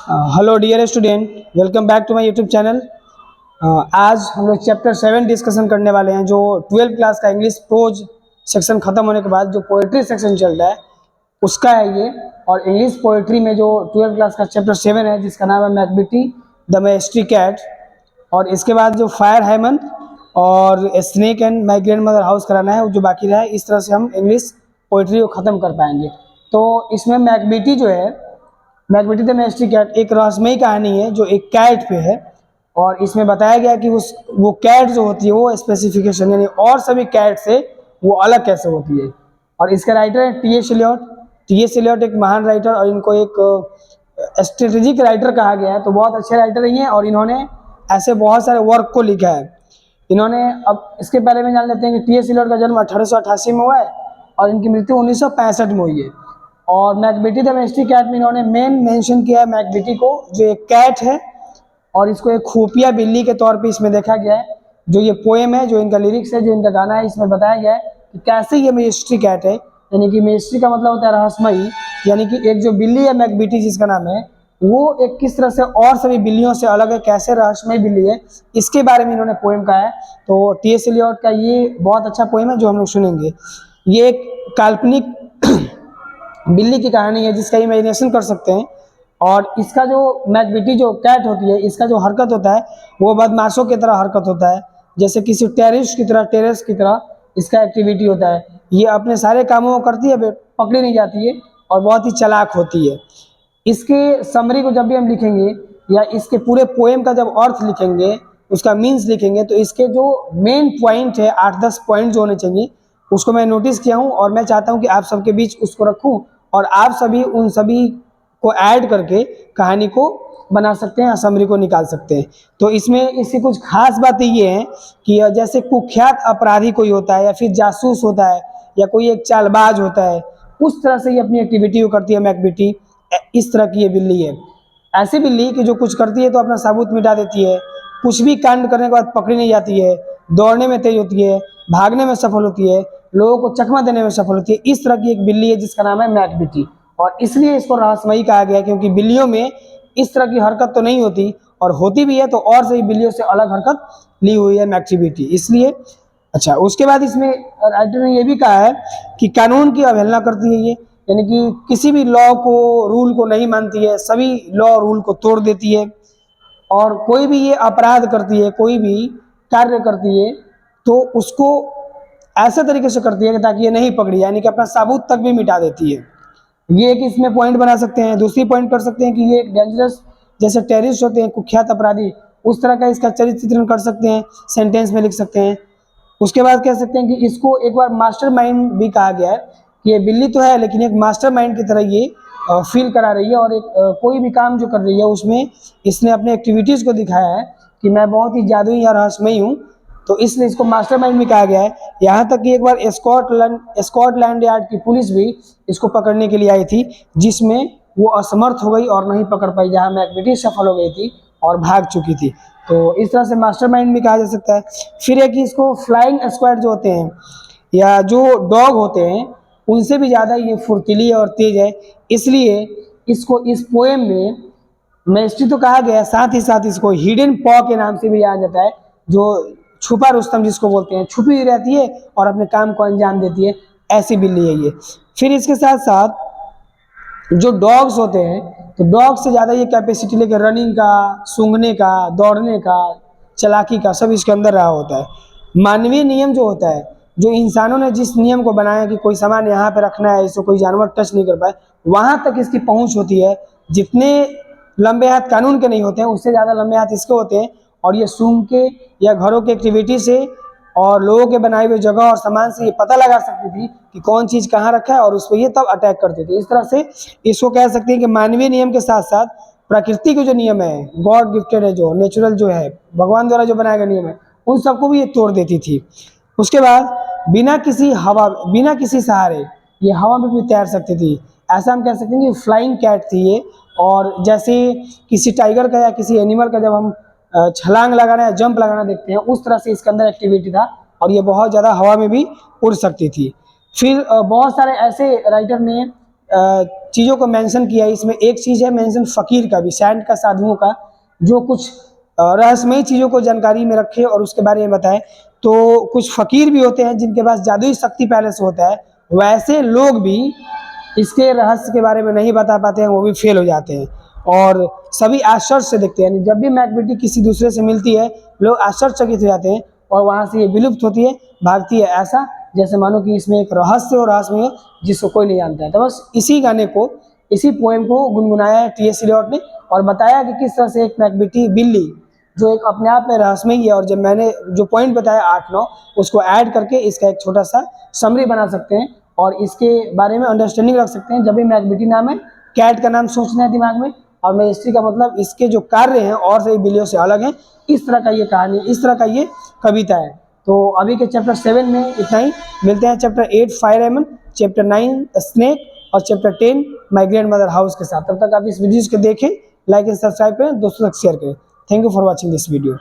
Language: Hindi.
Hello dear student, welcome back to my YouTube channel. आज हम लोग चैप्टर 7 डिस्कशन करने वाले हैं। जो 12th क्लास का इंग्लिश प्रोज सेक्शन खत्म होने के बाद जो पोएट्री सेक्शन चल रहा है उसका है ये। और इंग्लिश पोएट्री में जो 12th क्लास का चैप्टर 7 है जिसका नाम है मैकबेटी द मैस्ट्री कैट, और इसके बाद जो फायर हैमन और snake and my grand mother house कराना है जो बाकी रहा है। इस तरह से हम इंग्लिश पोएट्री को ख़त्म कर पाएंगे। तो इसमें मैकबेटी जो है, मैकबेटी द मैस्ट्री कैट एक रहस्यमयी कहानी है जो एक कैट पे है। और इसमें बताया गया कि वो कैट जो होती है वो स्पेसिफिकेशन यानी और सभी कैट से वो अलग कैसे होती है। और इसके राइटर है टी.एस. एलियट। टी.एस. एलियट एक महान राइटर और इनको एक स्ट्रेटेजिक राइटर कहा गया है। तो बहुत अच्छे राइटर ही हैं और इन्होंने ऐसे बहुत सारे वर्क को लिखा है इन्होंने। अब इसके पहले में जान लेते हैं कि टी.एस. एलियट का जन्म 1888 में हुआ है और इनकी मृत्यु 1965 में हुई है। और मैकबेटी द मैस्ट्री कैट में इन्होंने मेंशन किया है मैकबेटी को, जो एक कैट है और इसको एक खुफिया बिल्ली के तौर पे इसमें देखा गया है। जो ये पोएम है, जो इनका लिरिक्स है, जो इनका गाना है, इसमें बताया गया है कि कैसे ये मैस्ट्री कैट है। यानी कि मैस्ट्री का मतलब होता है रहस्यमयी, यानी कि एक जो बिल्ली है मैकबेटी जिसका नाम है वो एक किस तरह से और सभी बिल्लियों से अलग है, कैसे रहस्यमयी बिल्ली है, इसके बारे में इन्होंने पोएम कहा है। तो टी.एस. एलियट का ये बहुत अच्छा पोएम है जो हम लोग सुनेंगे। ये एक काल्पनिक बिल्ली की कहानी है जिसका इमेजिनेशन कर सकते हैं। और इसका जो मैकबेटी जो कैट होती है, इसका जो हरकत होता है वो बदमाशों की तरह हरकत होता है, जैसे किसी टेररिस्ट की तरह इसका एक्टिविटी होता है। ये अपने सारे कामों को करती है, पकड़ी नहीं जाती है और बहुत ही चालाक होती है। इसके समरी को जब भी हम लिखेंगे या इसके पूरे पोएम का जब अर्थ लिखेंगे, उसका मीन्स लिखेंगे, तो इसके जो मेन पॉइंट है 8-10 पॉइंट जो होने चाहिए उसको मैं नोटिस किया हूँ और मैं चाहता हूँ कि आप सबके बीच उसको रखूँ और आप सभी उन सभी को ऐड करके कहानी को बना सकते हैं, समरी को निकाल सकते हैं। तो इसमें इसकी कुछ खास बातें ये हैं कि जैसे कुख्यात अपराधी कोई होता है या फिर जासूस होता है या कोई एक चालबाज होता है, उस तरह से ये अपनी एक्टिविटी को करती है मैकबेटी। इस तरह की ये बिल्ली है, ऐसी बिल्ली कि जो कुछ करती है तो अपना सबूत मिटा देती है, कुछ भी कांड करने के बाद पकड़ी नहीं जाती है, दौड़ने में तेज होती है, भागने में सफल होती है, लोगों को चकमा देने में सफल होती है। इस तरह की एक बिल्ली है जिसका नाम है मैकबेटी। और इसलिए इसको रहस्यमयी कहा गया क्योंकि बिल्लियों में इस तरह की हरकत तो नहीं होती, और होती भी है तो और सही बिल्लियों से अलग हरकत ली हुई है मैकबेटी, इसलिए। अच्छा, उसके बाद इसमें राइटर ने यह भी कहा है कि कानून की अवहेलना करती है ये, यानी कि किसी भी लॉ को, रूल को नहीं मानती है, सभी लॉ रूल को तोड़ देती है। और कोई भी ये अपराध करती है, कोई भी कार्य करती है तो उसको ऐसे तरीके से करती है कि ताकि ये नहीं पकड़ी, यानी कि अपना सबूत तक भी मिटा देती है। ये एक इसमें पॉइंट बना सकते हैं। दूसरी पॉइंट कर सकते हैं कि ये एक डेंजरस, जैसे टेररिस्ट होते हैं, कुख्यात अपराधी, उस तरह का इसका चरित्र चित्रण कर सकते हैं, सेंटेंस में लिख सकते हैं। उसके बाद कह सकते हैं कि इसको एक बार मास्टरमाइंड भी कहा गया है कि ये बिल्ली तो है लेकिन एक मास्टरमाइंड की तरह ये फील करा रही है और एक कोई भी काम जो कर रही है उसमें इसने अपने एक्टिविटीज़ को दिखाया है कि मैं बहुत ही जादुई या रहस्यमयी हूँ। तो इसलिए इसको मास्टरमाइंड भी कहा गया है। यहाँ तक कि एक बार स्कॉटलैंड यार्ड की पुलिस भी इसको पकड़ने के लिए आई थी, जिसमें वो असमर्थ हो गई और नहीं पकड़ पाई, जहाँ मैकबेटी सफल हो गई थी और भाग चुकी थी। तो इस तरह से मास्टरमाइंड भी कहा जा सकता है। फिर है कि इसको फ्लाइंग स्क्वाड जो होते हैं या जो डॉग होते हैं उनसे भी ज़्यादा ये फुर्तीली और तेज है, इसलिए इसको इस पोएम में मैस्ट्री तो कहा गया है, साथ ही साथ इसको हिडन पॉ के नाम से भी जाना जाता है, जो छुपा रुस्तम जिसको बोलते हैं, छुपी रहती है और अपने काम को अंजाम देती है, ऐसी बिल्ली है ये। फिर इसके साथ साथ जो डॉग्स होते हैं तो डॉग से ज़्यादा ये कैपेसिटी लेके रनिंग का, सूंघने का, दौड़ने का, चालाकी का सब इसके अंदर रहा होता है। मानवीय नियम जो होता है, जो इंसानों ने जिस नियम को बनाया कि कोई सामान यहाँ पे रखना है, इसको कोई जानवर टच नहीं कर पाए, वहाँ तक इसकी पहुँच होती है। जितने लंबे हाथ कानून के नहीं होते हैं उससे ज़्यादा लंबे हाथ इसके होते हैं। और ये सूंघ के या घरों की एक्टिविटी से और लोगों के बनाए हुए जगह और सामान से ये पता लगा सकती थी कि कौन चीज़ कहाँ रखा है और उस पर ये तब अटैक करती थी। इस तरह से इसको कह सकते हैं कि मानवीय नियम के साथ साथ प्रकृति के जो नियम है, गॉड गिफ्टेड है, जो नेचुरल जो है, भगवान द्वारा जो बनाया गया नियम है, उन सबको भी ये तोड़ देती थी। उसके बाद बिना किसी सहारे ये हवा में भी तैर सकती थी। ऐसा हम कह सकते हैं कि फ्लाइंग कैट थी ये। और जैसे किसी टाइगर का या किसी एनिमल का जब हम छलांग लगाना या जंप लगाना देखते हैं, उस तरह से इसके अंदर एक्टिविटी था और ये बहुत ज़्यादा हवा में भी उड़ सकती थी। फिर बहुत सारे ऐसे राइटर ने चीज़ों को मेंशन किया है। इसमें एक चीज़ है मेंशन फ़कीर का भी, सैंड का, साधुओं का, जो कुछ रहस्यमयी चीज़ों को जानकारी में रखे और उसके बारे में बताए। तो कुछ फ़कीर भी होते हैं जिनके पास जादुई शक्ति पहले से होता है, वैसे लोग भी इसके रहस्य के बारे में नहीं बता पाते हैं, वो भी फेल हो जाते हैं और सभी आश्चर्य से देखते हैं। जब भी मैकबेटी किसी दूसरे से मिलती है, लोग आश्चर्यचकित हो जाते हैं और वहाँ से ये विलुप्त होती है, भागती है, ऐसा जैसे मानो कि इसमें एक रहस्य और रहस्यमय है जिसको कोई नहीं जानता है। तो बस इसी गाने को, इसी पोएम को गुनगुनाया है टी.एस. एलियट ने और बताया कि किस तरह से एक मैकबेटी बिल्ली, जो एक अपने आप में रहस्यमय है, और जब मैंने जो पॉइंट बताया 8-9 उसको ऐड करके इसका एक छोटा सा समरी बना सकते हैं और इसके बारे में अंडरस्टैंडिंग रख सकते हैं। जब भी मैकबेटी नाम है, कैट का नाम सोचना है दिमाग में, और मेस्ट्री का मतलब इसके जो कार्य हैं और सभी बिल्लियों से अलग हैं। इस तरह का ये कहानी, इस तरह का ये कविता है। तो अभी के चैप्टर 7 में इतना ही। मिलते हैं चैप्टर 8 फायर एमन, चैप्टर 9 स्नेक और chapter 10 my grand mother house के साथ। तब तक आप इस वीडियोज़ को देखें, लाइक एंड सब्सक्राइब करें, दोस्तों तक शेयर करें। Thank you for watching this video.